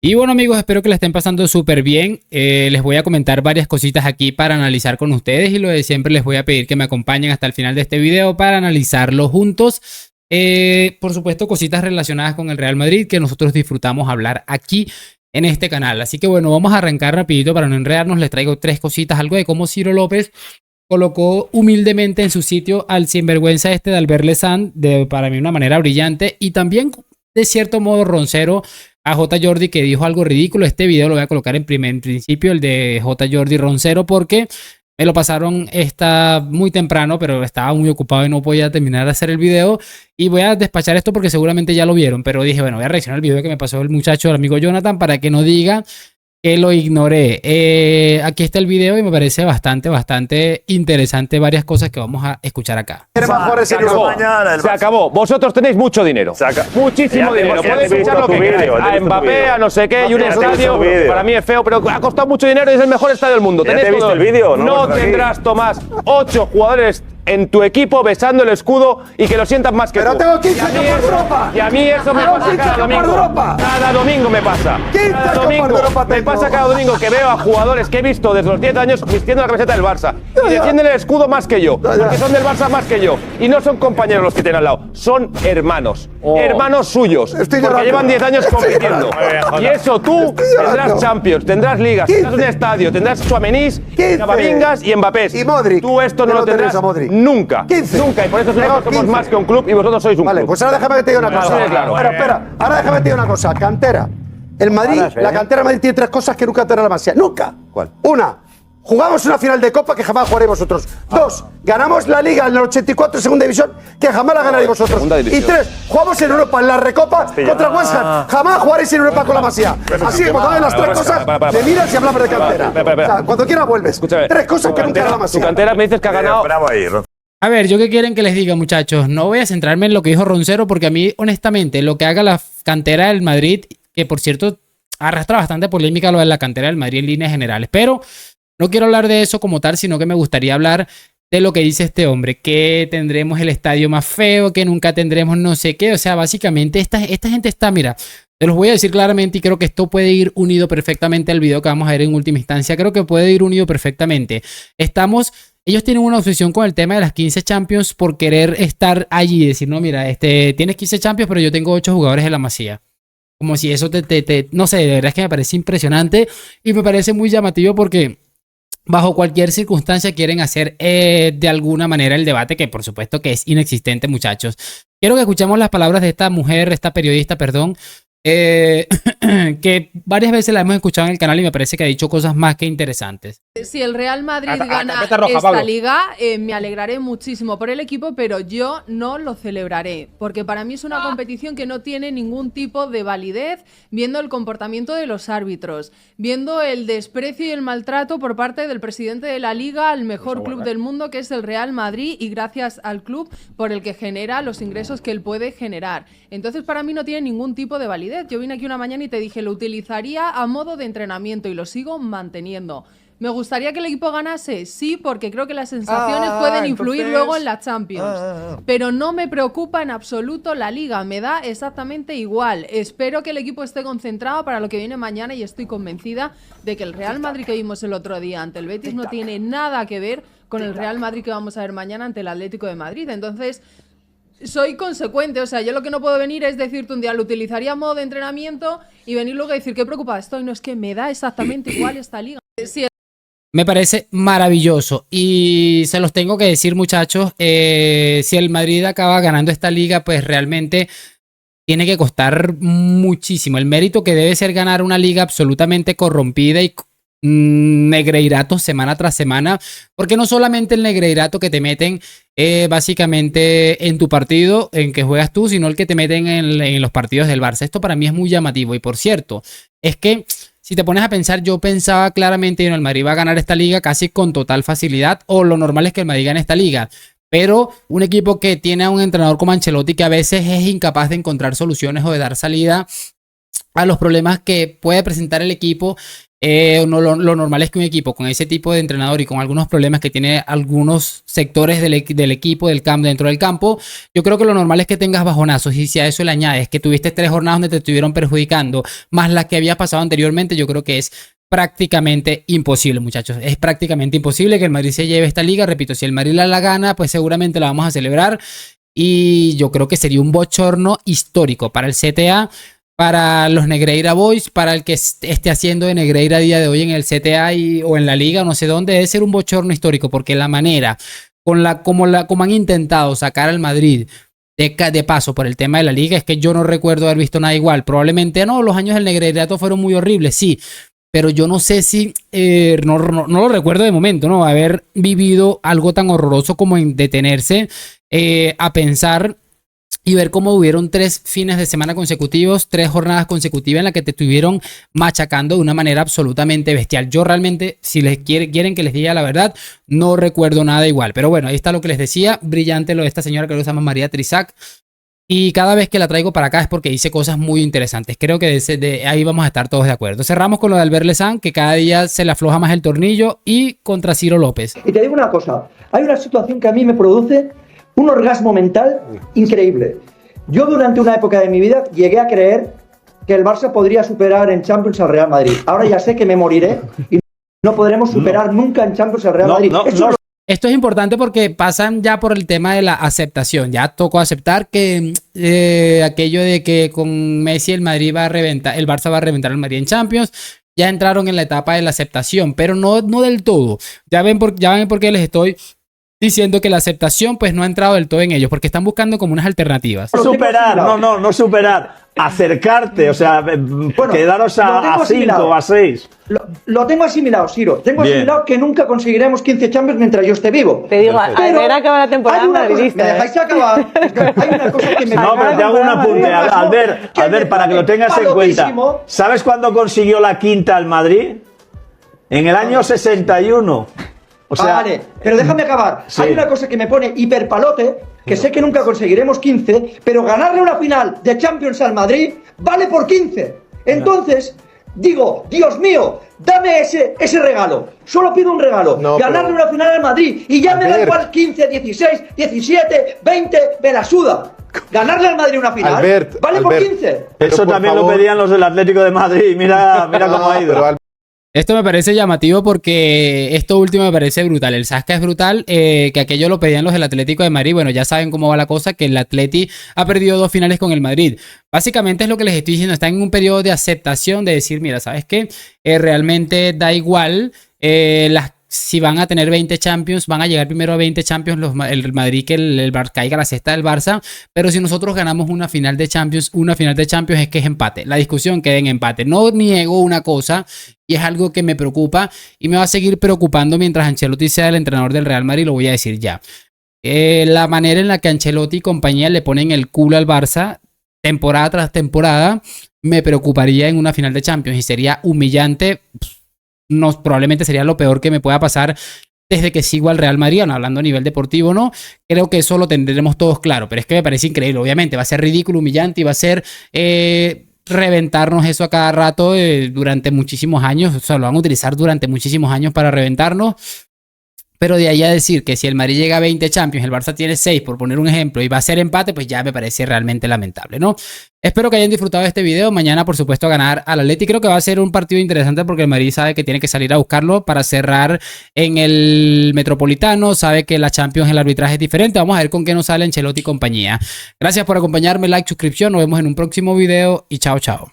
Y bueno amigos, espero que la estén pasando súper bien. Les voy a comentar varias cositas aquí para analizar con ustedes y lo de siempre les voy a pedir que me acompañen hasta el final de este video para analizarlo juntos. Por supuesto, cositas relacionadas con el Real Madrid que nosotros disfrutamos hablar aquí en este canal. Así que bueno, vamos a arrancar rapidito para no enredarnos. Les traigo tres cositas, algo de cómo Ciro López colocó humildemente en su sitio al sinvergüenza este de Albert Lezán, para mí una manera brillante, y también de cierto modo roncero a J. Jordi, que dijo algo ridículo. Este video lo voy a colocar en principio, el de J. Jordi roncero, porque me lo pasaron muy temprano, pero estaba muy ocupado y no podía terminar de hacer el video. Y voy a despachar esto porque seguramente ya lo vieron, pero dije, bueno, voy a reaccionar al video que me pasó el muchacho, el amigo Jonathan, para que no diga que lo ignoré. Aquí está el video y me parece bastante interesante varias cosas que vamos a escuchar acá. Se acabó. Vosotros tenéis mucho dinero. Muchísimo dinero. Podéis echar lo que queráis. A Mbappé, a no sé qué, y un estadio. Para mí es feo, pero ha costado mucho dinero y es el mejor estadio del mundo. ¿Tenéis visto el vídeo? No tendrás, Tomás, 8 jugadores en tu equipo besando el escudo y que lo sientan más que tú. Pero tengo 15 por Europa. Y a mí eso me pasa cada domingo. Cada domingo me pasa. Cada domingo me pasa cada domingo que veo a jugadores que he visto desde los 10 años vistiendo la camiseta del Barça y defienden el escudo más que yo, porque son del Barça más que yo. Y no son compañeros los que tienen al lado, son hermanos. Hermanos suyos, porque llevan 10 años compitiendo. Y eso tú tendrás Champions, tendrás ligas, tendrás un estadio, tendrás Tchouaménis, Camavingas y Mbappés. Y Modric. Tú esto no lo tendrás nunca. 15. Nunca. Y por eso nosotros somos más que un club y vosotros sois un club. Vale, pues ahora déjame que te diga una cosa. Claro. Espera. Ahora déjame que te diga una cosa. Cantera. El Madrid, la cantera del Madrid tiene tres cosas que nunca tendrá la Masía. ¡Nunca! ¿Cuál? Una, jugamos una final de Copa que jamás jugaréis vosotros. Dos, ganamos la Liga en el 84 en Segunda División que jamás la ganaréis vosotros. Y tres, jugamos en Europa en la Recopa contra West Ham. Jamás jugaréis en Europa con la Masía. Así que cuando ven las tres cosas, me miras y hablamos de cantera. O sea, cuando quieras vuelves. Escúchame, tres cosas que nunca hará la Masía. Tu cantera me dices que ha ganado. A ver, ¿yo qué quieren que les diga, muchachos? No voy a centrarme en lo que dijo Roncero, porque a mí, honestamente, lo que haga la cantera del Madrid, que por cierto arrastra bastante polémica lo de la cantera del Madrid en líneas generales, pero no quiero hablar de eso como tal, sino que me gustaría hablar de lo que dice este hombre, que tendremos el estadio más feo, que nunca tendremos no sé qué. O sea, básicamente esta gente está, mira, te los voy a decir claramente y creo que esto puede ir unido perfectamente al video que vamos a ver en última instancia. Creo que puede ir unido perfectamente. Ellos tienen una obsesión con el tema de las 15 Champions por querer estar allí y decir, no, mira, tienes 15 Champions, pero yo tengo 8 jugadores en la Masía. Como si eso no sé, de verdad es que me parece impresionante y me parece muy llamativo porque bajo cualquier circunstancia quieren hacer de alguna manera el debate, que por supuesto que es inexistente, muchachos. Quiero que escuchemos las palabras de esta periodista, perdón, que varias veces la hemos escuchado en el canal y me parece que ha dicho cosas más que interesantes. Si el Real Madrid gana esta liga, me alegraré muchísimo por el equipo, pero yo no lo celebraré, porque para mí es una competición que no tiene ningún tipo de validez, viendo el comportamiento de los árbitros, viendo el desprecio y el maltrato por parte del presidente de la liga al mejor club del mundo, que es el Real Madrid, y gracias al club por el que genera los ingresos que él puede generar. Entonces para mí no tiene ningún tipo de validez. Yo vine aquí una mañana y te dije, lo utilizaría a modo de entrenamiento y lo sigo manteniendo. ¿Me gustaría que el equipo ganase? Sí, porque creo que las sensaciones pueden influir luego en la Champions. Pero no me preocupa en absoluto la Liga, me da exactamente igual. Espero que el equipo esté concentrado para lo que viene mañana y estoy convencida de que el Real Madrid que vimos el otro día ante el Betis no tiene nada que ver con el Real Madrid que vamos a ver mañana ante el Atlético de Madrid. Entonces, soy consecuente, o sea, yo lo que no puedo venir es decirte un día lo utilizaría a modo de entrenamiento y venir luego a decir qué preocupada estoy. No, es que me da exactamente igual esta liga. Sí. Me parece maravilloso y se los tengo que decir, muchachos, si el Madrid acaba ganando esta liga, pues realmente tiene que costar muchísimo. El mérito que debe ser ganar una liga absolutamente corrompida y negreirato semana tras semana, porque no solamente el negreirato que te meten básicamente en tu partido en que juegas tú, sino el que te meten en los partidos del Barça. Esto para mí es muy llamativo y por cierto, es que si te pones a pensar, yo pensaba claramente que el Madrid va a ganar esta liga casi con total facilidad, o lo normal es que el Madrid gane esta liga. Pero un equipo que tiene a un entrenador como Ancelotti que a veces es incapaz de encontrar soluciones o de dar salida a los problemas que puede presentar el equipo, Lo normal es que un equipo con ese tipo de entrenador y con algunos problemas que tiene algunos sectores del equipo, del campo, dentro del campo, yo creo que lo normal es que tengas bajonazos. Y si a eso le añades que tuviste 3 jornadas donde te estuvieron perjudicando, más las que había pasado anteriormente, yo creo que es prácticamente imposible, muchachos. Es prácticamente imposible que el Madrid se lleve esta liga. Repito, si el Madrid la gana, pues seguramente la vamos a celebrar. Y yo creo que sería un bochorno histórico para el CTA, para los Negreira Boys, para el que esté haciendo de Negreira a día de hoy en el CTA o en la liga, no sé dónde. Debe ser un bochorno histórico, porque la manera como han intentado sacar al Madrid de paso por el tema de la liga, es que yo no recuerdo haber visto nada igual. Probablemente no, los años del Negreirato fueron muy horribles, sí, pero yo no sé si, no lo recuerdo de momento, ¿no? Haber vivido algo tan horroroso como en detenerse a pensar y ver cómo hubieron 3 fines de semana consecutivos, 3 jornadas consecutivas en las que te estuvieron machacando de una manera absolutamente bestial. Yo realmente, si les quieren que les diga la verdad, no recuerdo nada igual. Pero bueno, ahí está lo que les decía. Brillante lo de esta señora que se llama María Trisac. Y cada vez que la traigo para acá es porque dice cosas muy interesantes. Creo que de ahí vamos a estar todos de acuerdo. Cerramos con lo de Albert Lezán, que cada día se le afloja más el tornillo, y contra Ciro López. Y te digo una cosa, hay una situación que a mí me produce un orgasmo mental increíble. Yo durante una época de mi vida llegué a creer que el Barça podría superar en Champions al Real Madrid. Ahora ya sé que me moriré y no podremos superar nunca en Champions al Real Madrid. Esto es importante porque pasan ya por el tema de la aceptación. Ya tocó aceptar que aquello de que con Messi el Madrid va a reventar, el Barça va a reventar al Madrid en Champions. Ya entraron en la etapa de la aceptación, pero no del todo. Ya ven por qué les estoy diciendo que la aceptación pues no ha entrado del todo en ellos, porque están buscando como unas alternativas. Superar, no superar, acercarte, o sea, bueno, quedaros a 5 o a 6. Lo tengo asimilado, Ciro. Tengo asimilado que nunca conseguiremos 15 Champions mientras yo esté vivo. Te digo, al ver acaba la temporada madridista. ¿Me dejáis acabar? Hay una cosa que me... No, pero te hago un apunte, Albert, para que lo tengas en cuenta. ¿Sabes cuándo consiguió la quinta al Madrid? En el año 61. O sea, vale, pero déjame acabar. Sí. Hay una cosa que me pone hiperpalote, que sé que nunca conseguiremos 15, pero ganarle una final de Champions al Madrid vale por 15. Entonces, digo, Dios mío, dame ese regalo. Solo pido un regalo. Ganarle una final al Madrid. Y ya me da igual 15, 16, 17, 20, me la suda. Ganarle al Madrid una final vale por 15. Eso también lo pedían los del Atlético de Madrid. Mira cómo ha ido. Esto me parece llamativo porque esto último me parece brutal. El Zasca es brutal, que aquello lo pedían los del Atlético de Madrid. Bueno, ya saben cómo va la cosa, que el Atleti ha perdido 2 finales con el Madrid. Básicamente es lo que les estoy diciendo. Están en un periodo de aceptación, de decir, mira, ¿sabes qué? Realmente da igual si van a tener 20 Champions, van a llegar primero a 20 Champions el Madrid que el caiga la cesta del Barça, pero si nosotros ganamos una final de Champions es que es empate. La discusión queda en empate. No niego una cosa y es algo que me preocupa y me va a seguir preocupando mientras Ancelotti sea el entrenador del Real Madrid, lo voy a decir ya. La manera en la que Ancelotti y compañía le ponen el culo al Barça temporada tras temporada me preocuparía en una final de Champions y sería humillante. Probablemente sería lo peor que me pueda pasar desde que sigo al Real Madrid, no, hablando a nivel deportivo, ¿no? Creo que eso lo tendremos todos claro, pero es que me parece increíble. Obviamente va a ser ridículo, humillante y va a ser reventarnos eso a cada rato durante muchísimos años. O sea, lo van a utilizar durante muchísimos años para reventarnos. Pero de ahí a decir que si el Madrid llega a 20 Champions, el Barça tiene 6, por poner un ejemplo, y va a ser empate, pues ya me parece realmente lamentable, ¿no? Espero que hayan disfrutado de este video. Mañana, por supuesto, ganar al Atleti. Creo que va a ser un partido interesante porque el Madrid sabe que tiene que salir a buscarlo para cerrar en el Metropolitano. Sabe que la Champions, el arbitraje es diferente. Vamos a ver con qué nos sale Ancelotti y compañía. Gracias por acompañarme. Like, suscripción. Nos vemos en un próximo video y chao, chao.